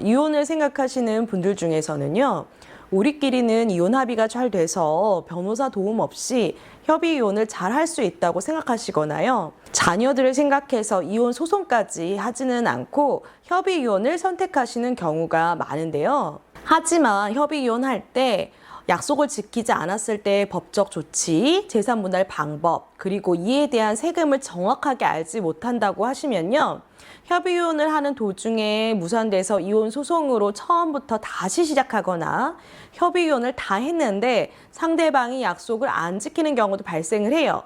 이혼을 생각하시는 분들 중에서는요, 우리끼리는 이혼 합의가 잘 돼서 변호사 도움 없이 협의 이혼을 잘 할 수 있다고 생각하시거나요, 자녀들을 생각해서 이혼 소송까지 하지는 않고 협의 이혼을 선택하시는 경우가 많은데요. 하지만 협의 이혼할 때 약속을 지키지 않았을 때의 법적 조치, 재산 분할 방법, 그리고 이에 대한 세금을 정확하게 알지 못한다고 하시면요, 협의 이혼을 하는 도중에 무산돼서 이혼 소송으로 처음부터 다시 시작하거나 협의 이혼을 다 했는데 상대방이 약속을 안 지키는 경우도 발생을 해요.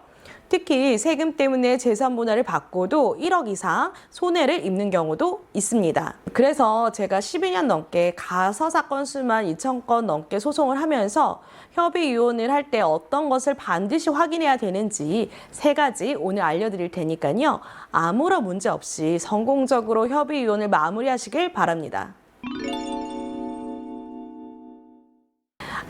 특히 세금 때문에 재산 분할을 받고도 1억 이상 손해를 입는 경우도 있습니다. 그래서 제가 12년 넘게 가서 사건 수만 2,000건 넘게 소송을 하면서 협의 이혼을 할 때 어떤 것을 반드시 확인해야 되는지 3가지 오늘 알려드릴 테니까요, 아무런 문제 없이 성공적으로 협의 이혼을 마무리하시길 바랍니다.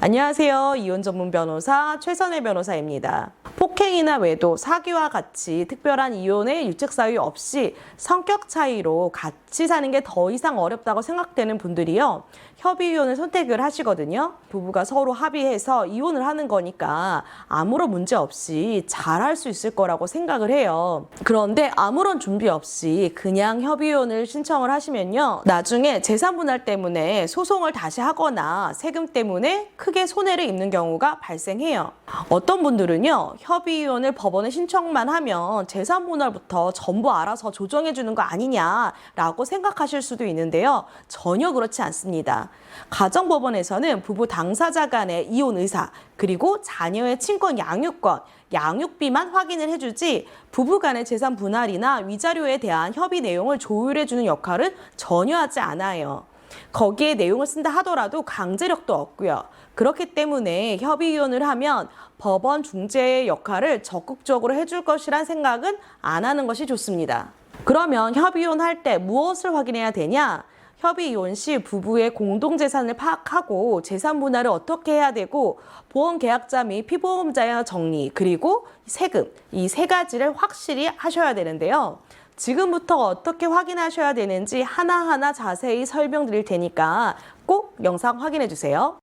안녕하세요. 이혼 전문 변호사 최선혜 변호사입니다. 폭행이나 외도, 사기와 같이 특별한 이혼의 유책 사유 없이 성격 차이로 같이 사는 게 더 이상 어렵다고 생각되는 분들이요, 협의 이혼을 선택을 하시거든요. 부부가 서로 합의해서 이혼을 하는 거니까 아무런 문제 없이 잘 할 수 있을 거라고 생각을 해요. 그런데 아무런 준비 없이 그냥 협의 이혼을 신청을 하시면요, 나중에 재산 분할 때문에 소송을 다시 하거나 세금 때문에 크게 손해를 입는 경우가 발생해요. 어떤 분들은요, 협의 이혼을 법원에 신청만 하면 재산 분할부터 전부 알아서 조정해 주는 거 아니냐라고 생각하실 수도 있는데요, 전혀 그렇지 않습니다. 가정법원에서는 부부 당사자 간의 이혼 의사, 그리고 자녀의 친권 양육권, 양육비만 확인을 해주지 부부 간의 재산 분할이나 위자료에 대한 협의 내용을 조율해주는 역할은 전혀 하지 않아요. 거기에 내용을 쓴다 하더라도 강제력도 없고요. 그렇기 때문에 협의 이혼을 하면 법원 중재의 역할을 적극적으로 해줄 것이란 생각은 안 하는 것이 좋습니다. 그러면 협의 이혼할 때 무엇을 확인해야 되냐? 협의 이혼 시 부부의 공동재산을 파악하고 재산 분할을 어떻게 해야 되고, 보험계약자 및 피보험자의 정리, 그리고 세금, 이 3가지를 확실히 하셔야 되는데요. 지금부터 어떻게 확인하셔야 되는지 하나하나 자세히 설명드릴 테니까 꼭 영상 확인해 주세요.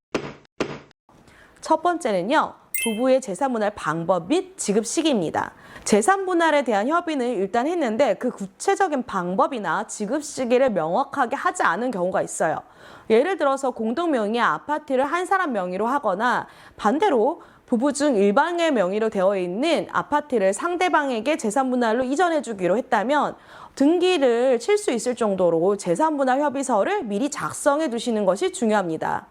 첫 번째는요, 부부의 재산 분할 방법 및 지급 시기입니다. 재산 분할에 대한 협의는 일단 했는데 그 구체적인 방법이나 지급 시기를 명확하게 하지 않은 경우가 있어요. 예를 들어서 공동 명의의 아파트를 한 사람 명의로 하거나, 반대로 부부 중 일방의 명의로 되어 있는 아파트를 상대방에게 재산 분할로 이전해 주기로 했다면 등기를 칠 수 있을 정도로 재산 분할 협의서를 미리 작성해 두시는 것이 중요합니다.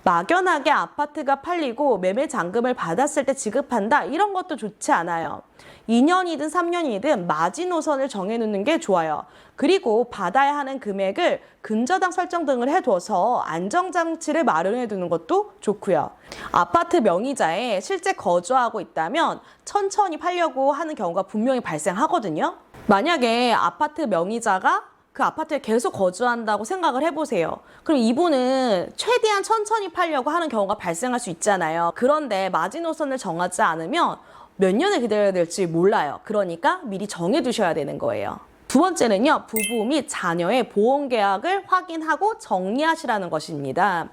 막연하게 아파트가 팔리고 매매 잔금을 받았을 때 지급한다, 이런 것도 좋지 않아요. 2년이든 3년이든 마지노선을 정해놓는 게 좋아요. 그리고 받아야 하는 금액을 근저당 설정 등을 해둬서 안정장치를 마련해두는 것도 좋고요. 아파트 명의자에 실제 거주하고 있다면 천천히 팔려고 하는 경우가 분명히 발생하거든요. 만약에 아파트 명의자가 그 아파트에 계속 거주한다고 생각을 해보세요. 그럼 이분은 최대한 천천히 팔려고 하는 경우가 발생할 수 있잖아요. 그런데 마지노선을 정하지 않으면 몇 년을 기다려야 될지 몰라요. 그러니까 미리 정해두셔야 되는 거예요. 두 번째는요, 부부 및 자녀의 보험계약을 확인하고 정리하시라는 것입니다.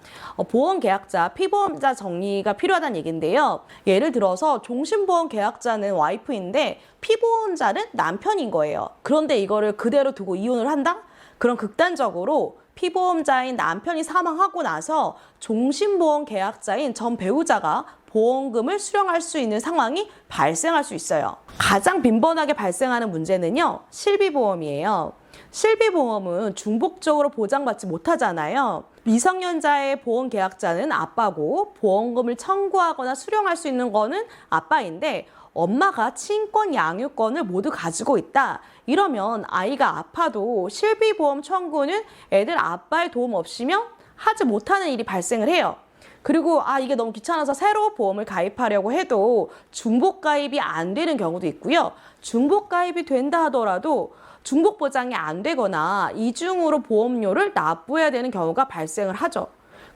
보험계약자, 피보험자 정리가 필요하다는 얘기인데요. 예를 들어서 종신보험계약자는 와이프인데 피보험자는 남편인 거예요. 그런데 이거를 그대로 두고 이혼을 한다? 그럼 극단적으로 피보험자인 남편이 사망하고 나서 종신보험계약자인 전 배우자가 보험금을 수령할 수 있는 상황이 발생할 수 있어요. 가장 빈번하게 발생하는 문제는요, 실비보험이에요. 실비보험은 중복적으로 보장받지 못하잖아요. 미성년자의 보험계약자는 아빠고 보험금을 청구하거나 수령할 수 있는 거는 아빠인데, 엄마가 친권 양육권을 모두 가지고 있다, 이러면 아이가 아파도 실비보험 청구는 애들 아빠의 도움 없이면 하지 못하는 일이 발생을 해요. 그리고 이게 너무 귀찮아서 새로 보험을 가입하려고 해도 중복 가입이 안 되는 경우도 있고요. 중복 가입이 된다 하더라도 중복 보장이 안 되거나 이중으로 보험료를 납부해야 되는 경우가 발생을 하죠.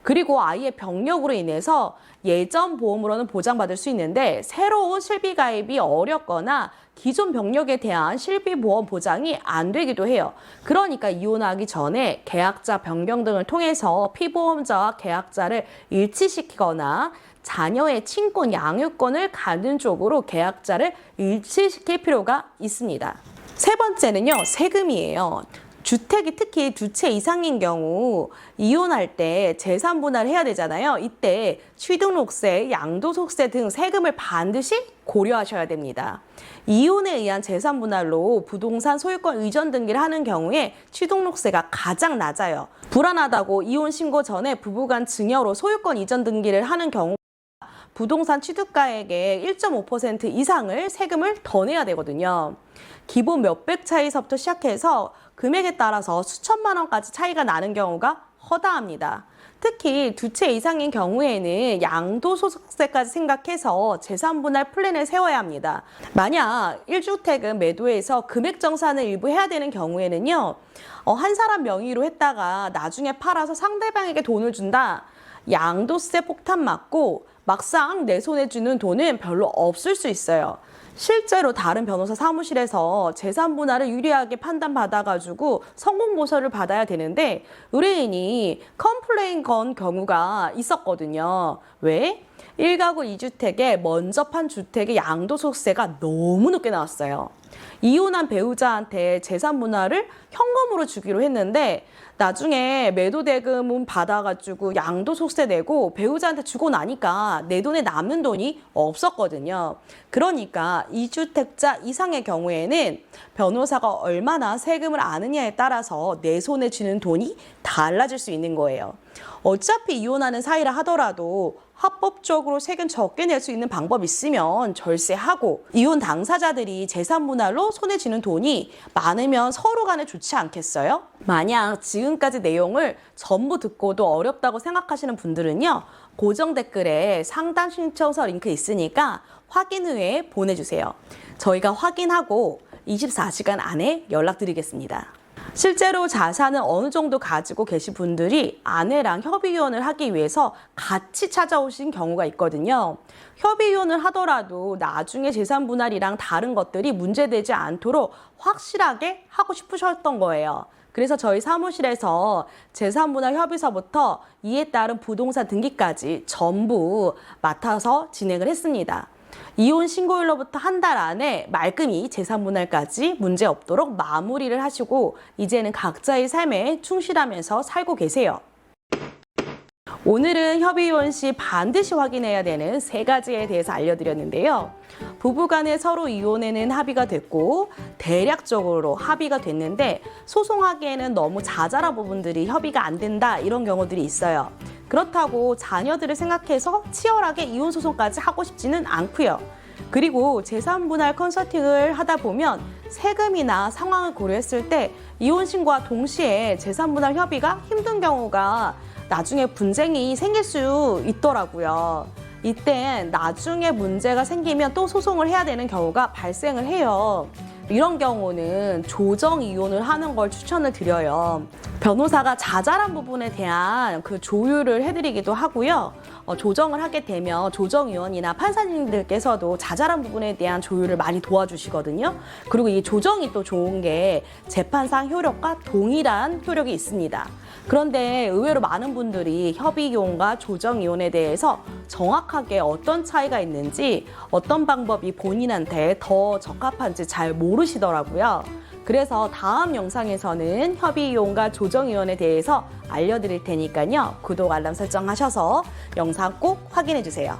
그리고 아이의 병력으로 인해서 예전 보험으로는 보장받을 수 있는데 새로운 실비 가입이 어렵거나 기존 병력에 대한 실비 보험 보장이 안 되기도 해요. 그러니까 이혼하기 전에 계약자 변경 등을 통해서 피보험자와 계약자를 일치시키거나 자녀의 친권 양육권을 갖는 쪽으로 계약자를 일치시킬 필요가 있습니다. 세 번째는요, 세금이에요. 주택이 특히 두 채 이상인 경우 이혼할 때 재산 분할을 해야 되잖아요. 이때 취등록세, 양도소득세 등 세금을 반드시 고려하셔야 됩니다. 이혼에 의한 재산 분할로 부동산 소유권 이전 등기를 하는 경우에 취등록세가 가장 낮아요. 불안하다고 이혼 신고 전에 부부간 증여로 소유권 이전 등기를 하는 경우 부동산 취득가액의 1.5% 이상을 세금을 더 내야 되거든요. 기본 몇백 차이서부터 시작해서 금액에 따라서 수천만 원까지 차이가 나는 경우가 허다합니다. 특히 두 채 이상인 경우에는 양도소득세까지 생각해서 재산분할 플랜을 세워야 합니다. 만약 1주택은 매도해서 금액 정산을 일부 해야 되는 경우에는요, 한 사람 명의로 했다가 나중에 팔아서 상대방에게 돈을 준다. 양도세 폭탄 맞고 막상 내 손에 주는 돈은 별로 없을 수 있어요. 실제로 다른 변호사 사무실에서 재산 분할을 유리하게 판단받아가지고 성공보서를 받아야 되는데 의뢰인이 컴플레인 건 경우가 있었거든요. 왜? 1가구 2주택에 먼저 판 주택의 양도소득세가 너무 높게 나왔어요. 이혼한 배우자한테 재산 분할을 현금으로 주기로 했는데 나중에 매도 대금은 받아가지고 양도소득세 내고 배우자한테 주고 나니까 내 돈에 남는 돈이 없었거든요. 그러니까 2주택자 이상의 경우에는 변호사가 얼마나 세금을 아느냐에 따라서 내 손에 쥐는 돈이 달라질 수 있는 거예요. 어차피 이혼하는 사이라 하더라도 합법적으로 세금 적게 낼 수 있는 방법이 있으면 절세하고 이혼 당사자들이 재산 분할로 손에 쥐는 돈이 많으면 서로 간에 좋지 않겠어요? 만약 지금까지 내용을 전부 듣고도 어렵다고 생각하시는 분들은요, 고정 댓글에 상담 신청서 링크 있으니까 확인 후에 보내주세요. 저희가 확인하고 24시간 안에 연락드리겠습니다. 실제로 자산을 어느 정도 가지고 계신 분들이 아내랑 협의이혼을 하기 위해서 같이 찾아오신 경우가 있거든요. 협의이혼을 하더라도 나중에 재산 분할이랑 다른 것들이 문제되지 않도록 확실하게 하고 싶으셨던 거예요. 그래서 저희 사무실에서 재산분할 협의서부터 이에 따른 부동산 등기까지 전부 맡아서 진행을 했습니다. 이혼 신고일로부터 한 달 안에 말끔히 재산분할까지 문제없도록 마무리를 하시고 이제는 각자의 삶에 충실하면서 살고 계세요. 오늘은 협의이혼 시 반드시 확인해야 되는 3가지에 대해서 알려드렸는데요. 부부간에 서로 이혼에는 합의가 됐고 대략적으로 합의가 됐는데 소송하기에는 너무 자잘한 부분들이 협의가 안 된다, 이런 경우들이 있어요. 그렇다고 자녀들을 생각해서 치열하게 이혼 소송까지 하고 싶지는 않고요. 그리고 재산분할 컨설팅을 하다 보면 세금이나 상황을 고려했을 때 이혼 신고와 동시에 재산분할 협의가 힘든 경우가 나중에 분쟁이 생길 수 있더라고요. 이땐 나중에 문제가 생기면 또 소송을 해야 되는 경우가 발생을 해요. 이런 경우는 조정 이혼을 하는 걸 추천을 드려요. 변호사가 자잘한 부분에 대한 그 조율을 해드리기도 하고요. 조정을 하게 되면 조정위원이나 판사님들께서도 자잘한 부분에 대한 조율을 많이 도와주시거든요. 그리고 이 조정이 또 좋은 게 재판상 효력과 동일한 효력이 있습니다. 그런데 의외로 많은 분들이 협의이혼과 조정이혼에 대해서 정확하게 어떤 차이가 있는지, 어떤 방법이 본인한테 더 적합한지 잘 모르시더라고요. 그래서 다음 영상에서는 협의이혼과 조정이혼에 대해서 알려드릴 테니까요. 구독, 알람 설정하셔서 영상 꼭 확인해 주세요.